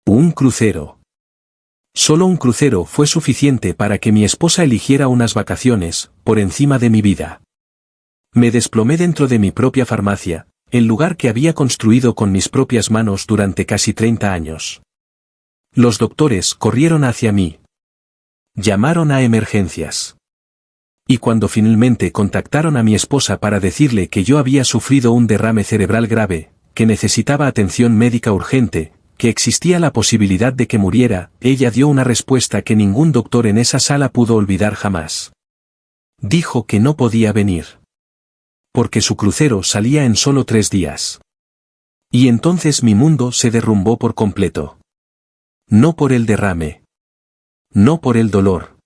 Un crucero. Solo un crucero fue suficiente para que mi esposa eligiera unas vacaciones, por encima de mi vida. Me desplomé dentro de mi propia farmacia, el lugar que había construido con mis propias manos durante casi 30 años. Los doctores corrieron hacia mí. Llamaron a emergencias. Y cuando finalmente contactaron a mi esposa para decirle que yo había sufrido un derrame cerebral grave, que necesitaba atención médica urgente, que existía la posibilidad de que muriera, ella dio una respuesta que ningún doctor en esa sala pudo olvidar jamás. Dijo que no podía venir. Porque su crucero salía en solo 3 días. Y entonces mi mundo se derrumbó por completo. No por el derrame. No por el dolor.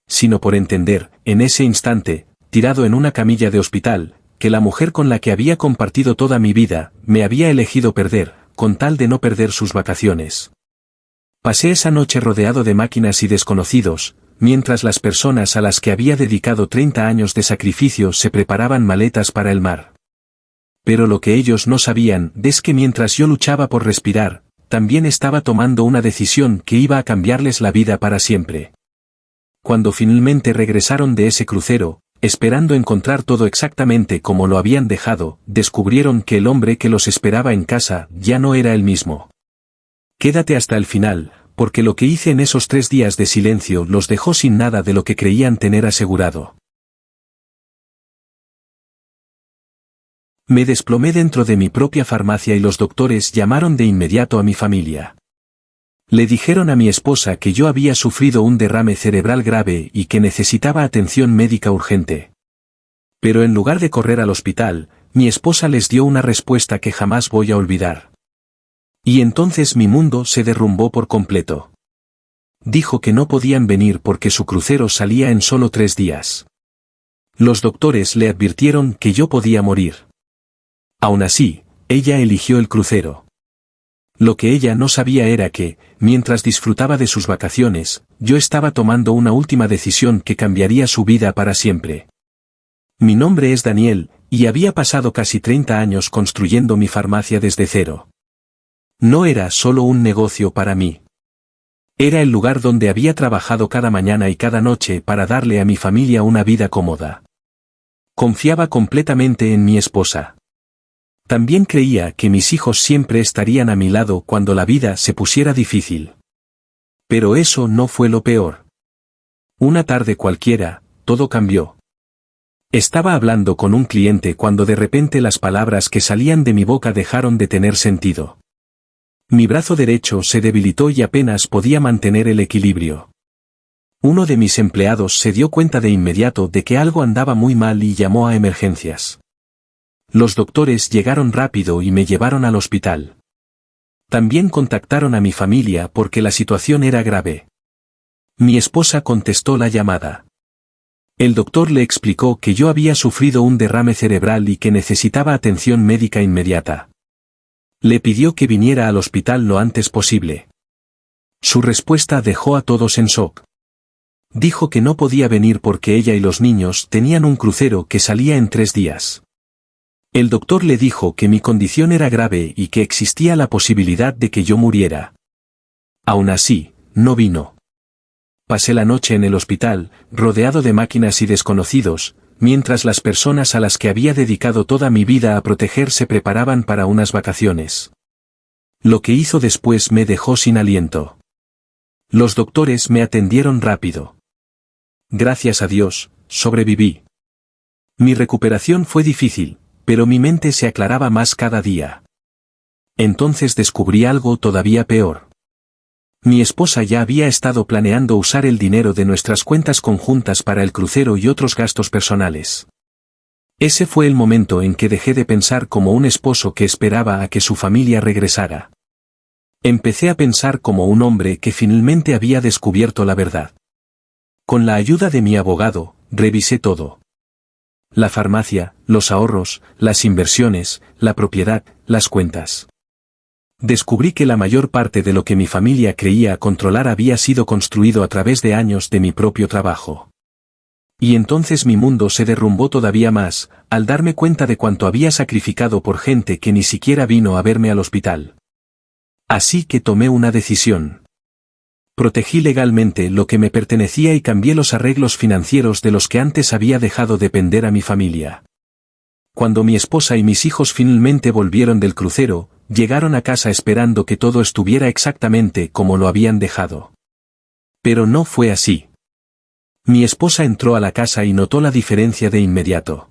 Sino por entender, en ese instante, tirado en una camilla de hospital, que la mujer con la que había compartido toda mi vida, me había elegido perder, con tal de no perder sus vacaciones. Pasé esa noche rodeado de máquinas y desconocidos, mientras las personas a las que había dedicado 30 años de sacrificio se preparaban maletas para el mar. Pero lo que ellos no sabían es que mientras yo luchaba por respirar, también estaba tomando una decisión que iba a cambiarles la vida para siempre. Cuando finalmente regresaron de ese crucero, esperando encontrar todo exactamente como lo habían dejado, descubrieron que el hombre que los esperaba en casa ya no era el mismo. Quédate hasta el final, porque lo que hice en esos 3 días de silencio los dejó sin nada de lo que creían tener asegurado. Me desplomé dentro de mi propia farmacia y los doctores llamaron de inmediato a mi familia. Le dijeron a mi esposa que yo había sufrido un derrame cerebral grave y que necesitaba atención médica urgente. Pero en lugar de correr al hospital, mi esposa les dio una respuesta que jamás voy a olvidar. Y entonces mi mundo se derrumbó por completo. Dijo que no podían venir porque su crucero salía en solo 3 días. Los doctores le advirtieron que yo podía morir. Aún así, ella eligió el crucero. Lo que ella no sabía era que, mientras disfrutaba de sus vacaciones, yo estaba tomando una última decisión que cambiaría su vida para siempre. Mi nombre es Daniel, y había pasado casi 30 años construyendo mi farmacia desde cero. No era solo un negocio para mí. Era el lugar donde había trabajado cada mañana y cada noche para darle a mi familia una vida cómoda. Confiaba completamente en mi esposa. También creía que mis hijos siempre estarían a mi lado cuando la vida se pusiera difícil. Pero eso no fue lo peor. Una tarde cualquiera, todo cambió. Estaba hablando con un cliente cuando de repente las palabras que salían de mi boca dejaron de tener sentido. Mi brazo derecho se debilitó y apenas podía mantener el equilibrio. Uno de mis empleados se dio cuenta de inmediato de que algo andaba muy mal y llamó a emergencias. Los doctores llegaron rápido y me llevaron al hospital. También contactaron a mi familia porque la situación era grave. Mi esposa contestó la llamada. El doctor le explicó que yo había sufrido un derrame cerebral y que necesitaba atención médica inmediata. Le pidió que viniera al hospital lo antes posible. Su respuesta dejó a todos en shock. Dijo que no podía venir porque ella y los niños tenían un crucero que salía en 3 días. El doctor le dijo que mi condición era grave y que existía la posibilidad de que yo muriera. Aún así, no vino. Pasé la noche en el hospital, rodeado de máquinas y desconocidos, mientras las personas a las que había dedicado toda mi vida a proteger se preparaban para unas vacaciones. Lo que hizo después me dejó sin aliento. Los doctores me atendieron rápido. Gracias a Dios, sobreviví. Mi recuperación fue difícil, pero mi mente se aclaraba más cada día. Entonces descubrí algo todavía peor. Mi esposa ya había estado planeando usar el dinero de nuestras cuentas conjuntas para el crucero y otros gastos personales. Ese fue el momento en que dejé de pensar como un esposo que esperaba a que su familia regresara. Empecé a pensar como un hombre que finalmente había descubierto la verdad. Con la ayuda de mi abogado, revisé todo. La farmacia, los ahorros, las inversiones, la propiedad, las cuentas. Descubrí que la mayor parte de lo que mi familia creía controlar había sido construido a través de años de mi propio trabajo. Y entonces mi mundo se derrumbó todavía más, al darme cuenta de cuánto había sacrificado por gente que ni siquiera vino a verme al hospital. Así que tomé una decisión. Protegí legalmente lo que me pertenecía y cambié los arreglos financieros de los que antes había dejado depender a mi familia. Cuando mi esposa y mis hijos finalmente volvieron del crucero, llegaron a casa esperando que todo estuviera exactamente como lo habían dejado. Pero no fue así. Mi esposa entró a la casa y notó la diferencia de inmediato.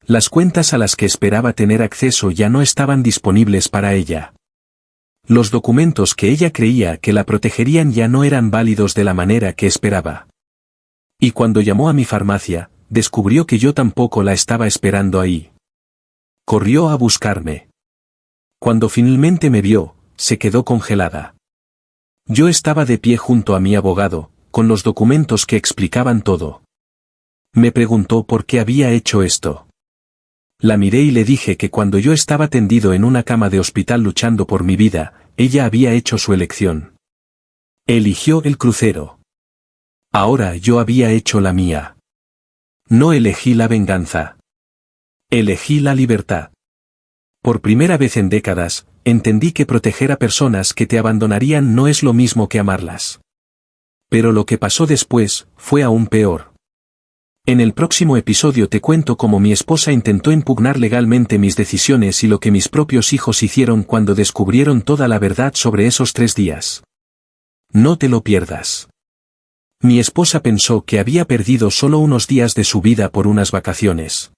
Las cuentas a las que esperaba tener acceso ya no estaban disponibles para ella. Los documentos que ella creía que la protegerían ya no eran válidos de la manera que esperaba. Y cuando llamó a mi farmacia, descubrió que yo tampoco la estaba esperando ahí. Corrió a buscarme. Cuando finalmente me vio, se quedó congelada. Yo estaba de pie junto a mi abogado, con los documentos que explicaban todo. Me preguntó por qué había hecho esto. La miré y le dije que cuando yo estaba tendido en una cama de hospital luchando por mi vida, ella había hecho su elección. Eligió el crucero. Ahora yo había hecho la mía. No elegí la venganza. Elegí la libertad. Por primera vez en décadas, entendí que proteger a personas que te abandonarían no es lo mismo que amarlas. Pero lo que pasó después, fue aún peor. En el próximo episodio te cuento cómo mi esposa intentó impugnar legalmente mis decisiones y lo que mis propios hijos hicieron cuando descubrieron toda la verdad sobre esos 3 días. No te lo pierdas. Mi esposa pensó que había perdido solo unos días de su vida por unas vacaciones.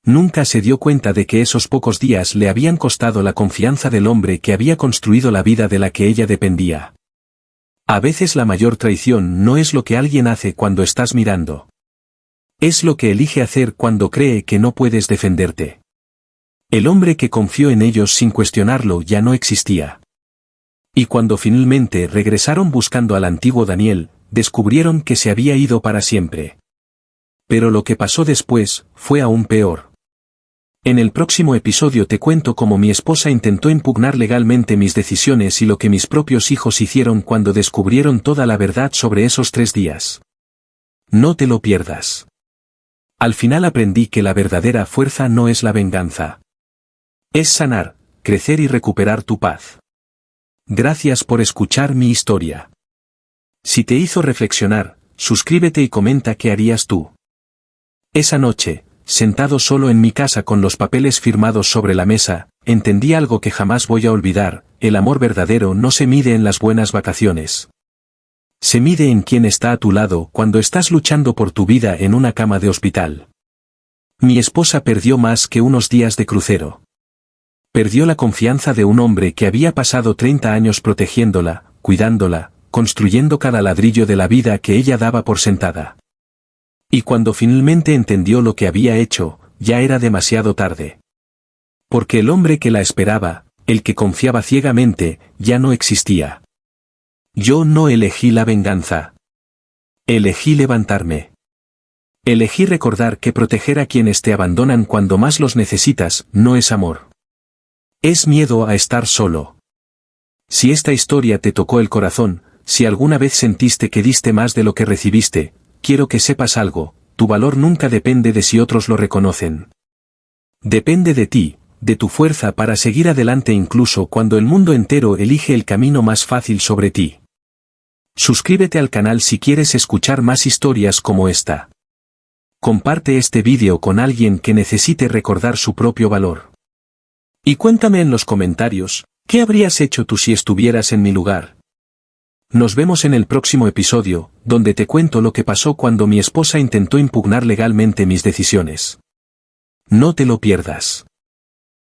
Nunca se dio cuenta de que esos pocos días le habían costado la confianza del hombre que había construido la vida de la que ella dependía. A veces la mayor traición no es lo que alguien hace cuando estás mirando. Es lo que elige hacer cuando cree que no puedes defenderte. El hombre que confió en ellos sin cuestionarlo ya no existía. Y cuando finalmente regresaron buscando al antiguo Daniel, descubrieron que se había ido para siempre. Pero lo que pasó después, fue aún peor. En el próximo episodio te cuento cómo mi esposa intentó impugnar legalmente mis decisiones y lo que mis propios hijos hicieron cuando descubrieron toda la verdad sobre esos 3 días. No te lo pierdas. Al final aprendí que la verdadera fuerza no es la venganza. Es sanar, crecer y recuperar tu paz. Gracias por escuchar mi historia. Si te hizo reflexionar, suscríbete y comenta qué harías tú. Esa noche, sentado solo en mi casa con los papeles firmados sobre la mesa, entendí algo que jamás voy a olvidar: el amor verdadero no se mide en las buenas vacaciones. Se mide en quién está a tu lado cuando estás luchando por tu vida en una cama de hospital. Mi esposa perdió más que unos días de crucero. Perdió la confianza de un hombre que había pasado 30 años protegiéndola, cuidándola, construyendo cada ladrillo de la vida que ella daba por sentada. Y cuando finalmente entendió lo que había hecho, ya era demasiado tarde. Porque el hombre que la esperaba, el que confiaba ciegamente, ya no existía. Yo no elegí la venganza. Elegí levantarme. Elegí recordar que proteger a quienes te abandonan cuando más los necesitas, no es amor. Es miedo a estar solo. Si esta historia te tocó el corazón, si alguna vez sentiste que diste más de lo que recibiste, quiero que sepas algo: tu valor nunca depende de si otros lo reconocen. Depende de ti, de tu fuerza para seguir adelante incluso cuando el mundo entero elige el camino más fácil sobre ti. Suscríbete al canal si quieres escuchar más historias como esta. Comparte este vídeo con alguien que necesite recordar su propio valor. Y cuéntame en los comentarios, ¿qué habrías hecho tú si estuvieras en mi lugar? Nos vemos en el próximo episodio, donde te cuento lo que pasó cuando mi esposa intentó impugnar legalmente mis decisiones. No te lo pierdas.